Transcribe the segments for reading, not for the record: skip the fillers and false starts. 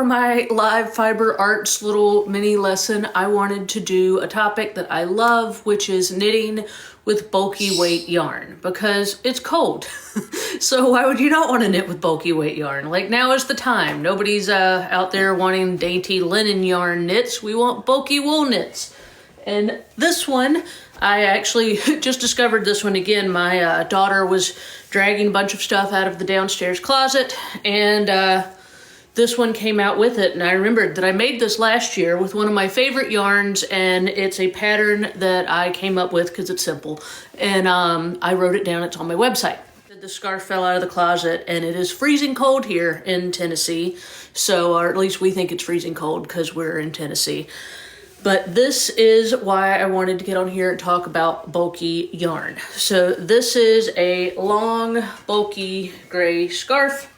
for my live fiber arts little mini lesson, I wanted to do a topic that I love, which is knitting with bulky weight yarn, because it's cold. So why would you not want to knit with bulky weight yarn? Like, now is the time. Nobody's out there wanting dainty linen yarn knits. We want bulky wool knits. And this one, I actually just discovered this one again. My daughter was dragging a bunch of stuff out of the downstairs closet, and this one came out with it. And I remembered that I made this last year with one of my favorite yarns, and it's a pattern that I came up with because it's simple. And I wrote it down. It's on my website. The scarf fell out of the closet, and it is freezing cold here in Tennessee. So, or at least we think it's freezing cold because we're in Tennessee. But this is why I wanted to get on here and talk about bulky yarn. So this is a long, bulky gray scarf.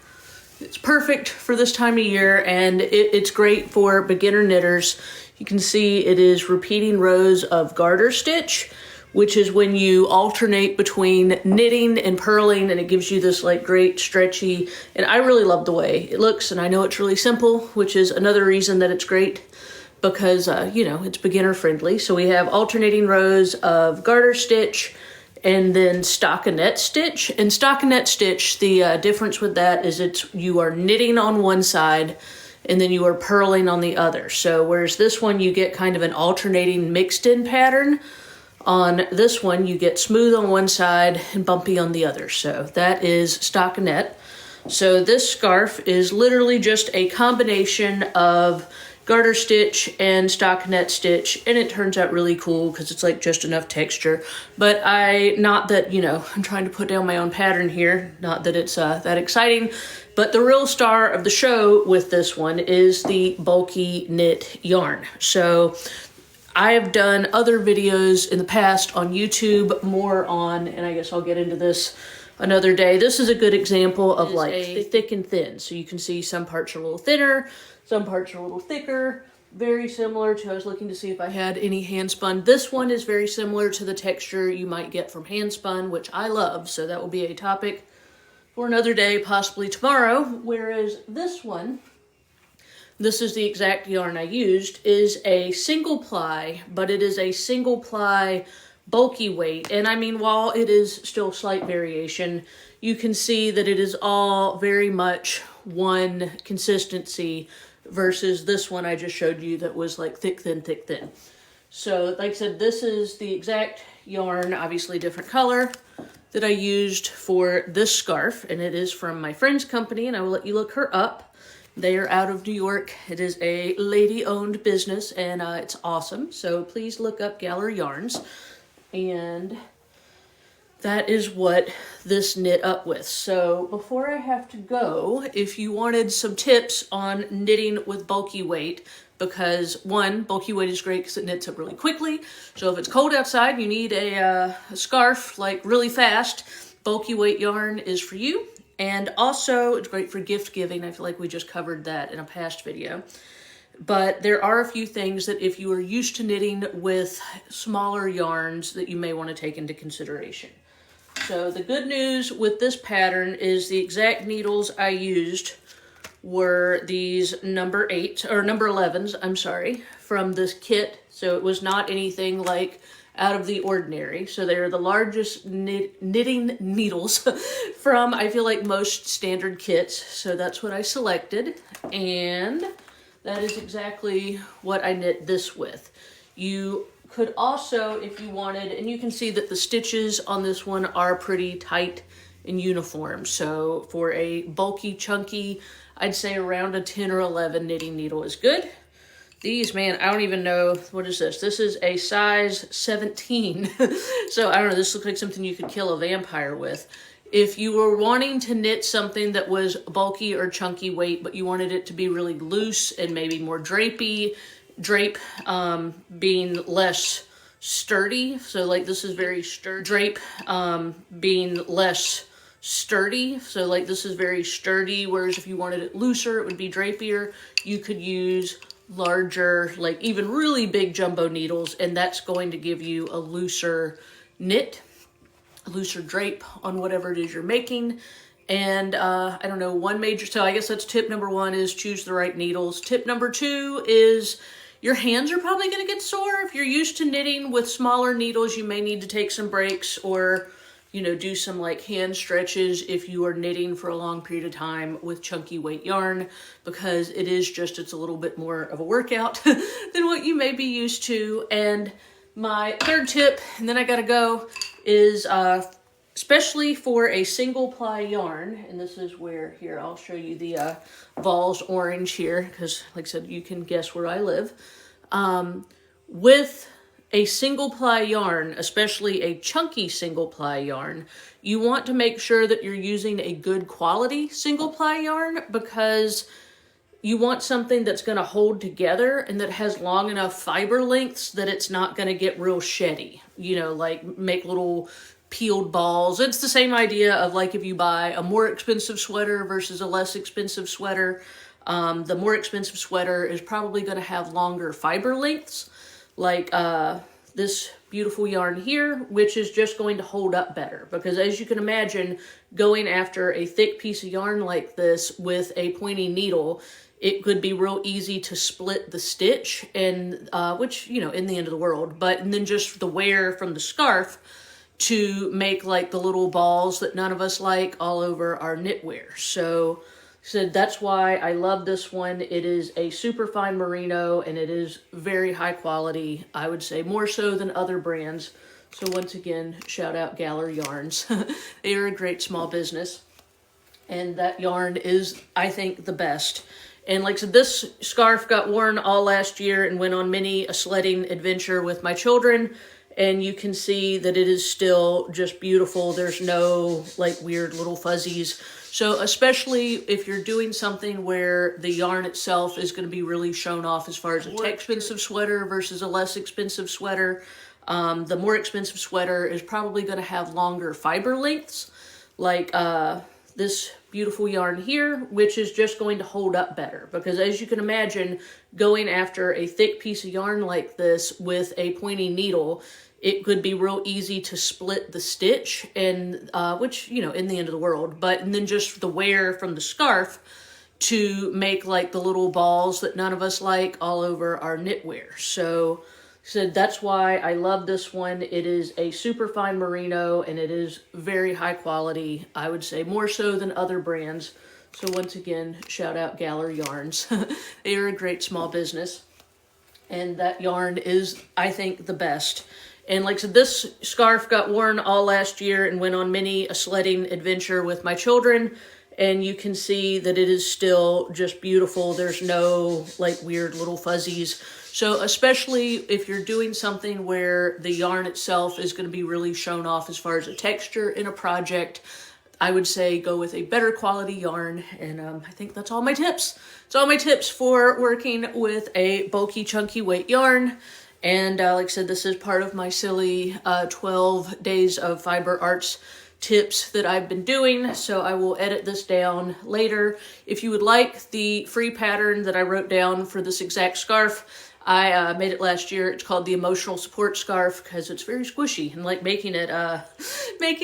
It's perfect for this time of year, and it's great for beginner knitters. You can see it is repeating rows of garter stitch, which is when you alternate between knitting and purling, and it gives you this like great stretchy, and I really love the way it looks, and I know it's really simple, which is another reason that it's great. Because, you know, it's beginner friendly. So we have alternating rows of garter stitch and then stockinette stitch. And stockinette stitch, the difference with that is you are knitting on one side and then you are purling on the other. So whereas this one you get kind of an alternating mixed in pattern, on this one you get smooth on one side and bumpy on the other. So that is stockinette. So this scarf is literally just a combination of garter stitch and stockinette stitch, and it turns out really cool because it's like just enough texture. But not that, you know, I'm trying to put down my own pattern here, not that it's that exciting, but the real star of the show with this one is the bulky knit yarn. So I have done other videos in the past on YouTube, more on, and I guess I'll get into this another day. This is a good example of like thick and thin. So you can see some parts are a little thinner, some parts are a little thicker, very similar to, I was looking to see if I had any hand spun. This one is very similar to the texture you might get from hand spun, which I love. So that will be a topic for another day, possibly tomorrow. Whereas this one, this is the exact yarn I used, is a single ply, but it is a single ply bulky weight. And I mean, while it is still slight variation, you can see that it is all very much one consistency versus this one I just showed you that was like thick, thin, thick, thin. So like I said, this is the exact yarn, obviously different color, that I used for this scarf, and it is from my friend's company, and I will let you look her up. They are out of New York. It is a lady-owned business, and it's awesome. So please look up Gallery Yarns. And that is what this knit up with. So before I have to go, if you wanted some tips on knitting with bulky weight, because one, bulky weight is great because it knits up really quickly. So if it's cold outside, you need a scarf like really fast, bulky weight yarn is for you. And also it's great for gift giving. I feel like we just covered that in a past video. But there are a few things that if you are used to knitting with smaller yarns that you may want to take into consideration. So the good news with this pattern is the exact needles I used were these number 11s, I'm sorry, from this kit. So it was not anything like out of the ordinary. So they're the largest knitting needles from, I feel like, most standard kits. So that's what I selected. And that is exactly what I knit this with. You could also, if you wanted, and you can see that the stitches on this one are pretty tight and uniform. So for a bulky, chunky, I'd say around a 10 or 11 knitting needle is good. These, man, I don't even know, what is this? This is a size 17. So I don't know, this looks like something you could kill a vampire with. If you were wanting to knit something that was bulky or chunky weight, but you wanted it to be really loose and maybe more drapey, drape being less sturdy. So like this is very sturdy. Drape being less sturdy. So like this is very sturdy, whereas if you wanted it looser, it would be drapier. You could use larger, like even really big jumbo needles, and that's going to give you a looser knit, a looser drape on whatever it is you're making. And I don't know, one major, so I guess that's tip number one is choose the right needles. Tip number two is your hands are probably going to get sore. If you're used to knitting with smaller needles, you may need to take some breaks or, you know, do some like hand stretches if you are knitting for a long period of time with chunky weight yarn, because it is just, it's a little bit more of a workout than what you may be used to. And my third tip, and then I gotta go, is especially for a single ply yarn, and this is where, here, I'll show you the Vols orange here, because like I said, you can guess where I live. With a single ply yarn, especially a chunky single ply yarn, you want to make sure that you're using a good quality single ply yarn, because you want something that's going to hold together and that has long enough fiber lengths that it's not going to get real sheddy, you know, like make little peeled balls. It's the same idea of like if you buy a more expensive sweater versus a less expensive sweater. The more expensive sweater is probably going to have longer fiber lengths, like this beautiful yarn here, which is just going to hold up better. Because as you can imagine, going after a thick piece of yarn like this with a pointy needle, it could be real easy to split the stitch, and which, you know, in the end of the world. But and then just the wear from the scarf to make like the little balls that none of us like all over our knitwear. So that's why I love this one. It is a super fine merino, and it is very high quality. I would say more so than other brands. So once again, shout out Galler Yarns. They are a great small business, and that yarn is, I think, the best. And like I said, this scarf got worn all last year and went on many a sledding adventure with my children. And you can see that it is still just beautiful. There's no like weird little fuzzies. So especially if you're doing something where the yarn itself is going to be really shown off as far as a more expensive sweater versus a less expensive sweater. The more expensive sweater is probably going to have longer fiber lengths, like this beautiful yarn here, which is just going to hold up better. Because as you can imagine, going after a thick piece of yarn like this with a pointy needle, it could be real easy to split the stitch, and which, you know, in the end of the world. But and then just the wear from the scarf to make like the little balls that none of us like all over our knitwear. So that's why I love this one. It is a super fine merino, and it is very high quality. I would say more so than other brands. So once again, shout out Galler Yarns. They are a great small business, and that yarn is, I think, the best. And like I said, this scarf got worn all last year and went on many a sledding adventure with my children. And you can see that it is still just beautiful. There's no like weird little fuzzies. So especially if you're doing something where the yarn itself is going to be really shown off as far as a texture in a project, I would say go with a better quality yarn. And I think that's all my tips. It's all my tips for working with a bulky, chunky weight yarn. And like I said, this is part of my silly 12 days of fiber arts tips that I've been doing. So I will edit this down later. If you would like the free pattern that I wrote down for this exact scarf, I made it last year. It's called the Emotional Support Scarf because it's very squishy, and like making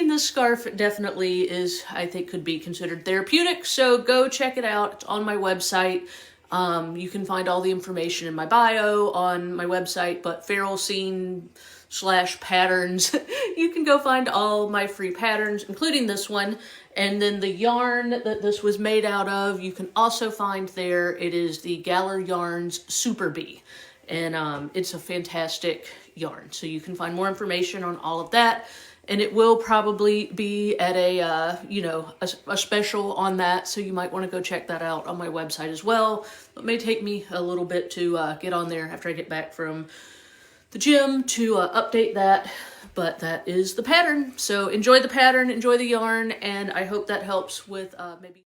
this scarf definitely is, I think, could be considered therapeutic. So go check it out. It's on my website. You can find all the information in my bio on my website, but Feral Scene/patterns. You can go find all my free patterns, including this one. And then the yarn that this was made out of, you can also find there. It is the Galler Yarns Super Bee. And it's a fantastic yarn. So you can find more information on all of that. And it will probably be at a special on that. So you might want to go check that out on my website as well. It may take me a little bit to get on there after I get back from the gym to update that. But that is the pattern. So enjoy the pattern, enjoy the yarn, and I hope that helps with maybe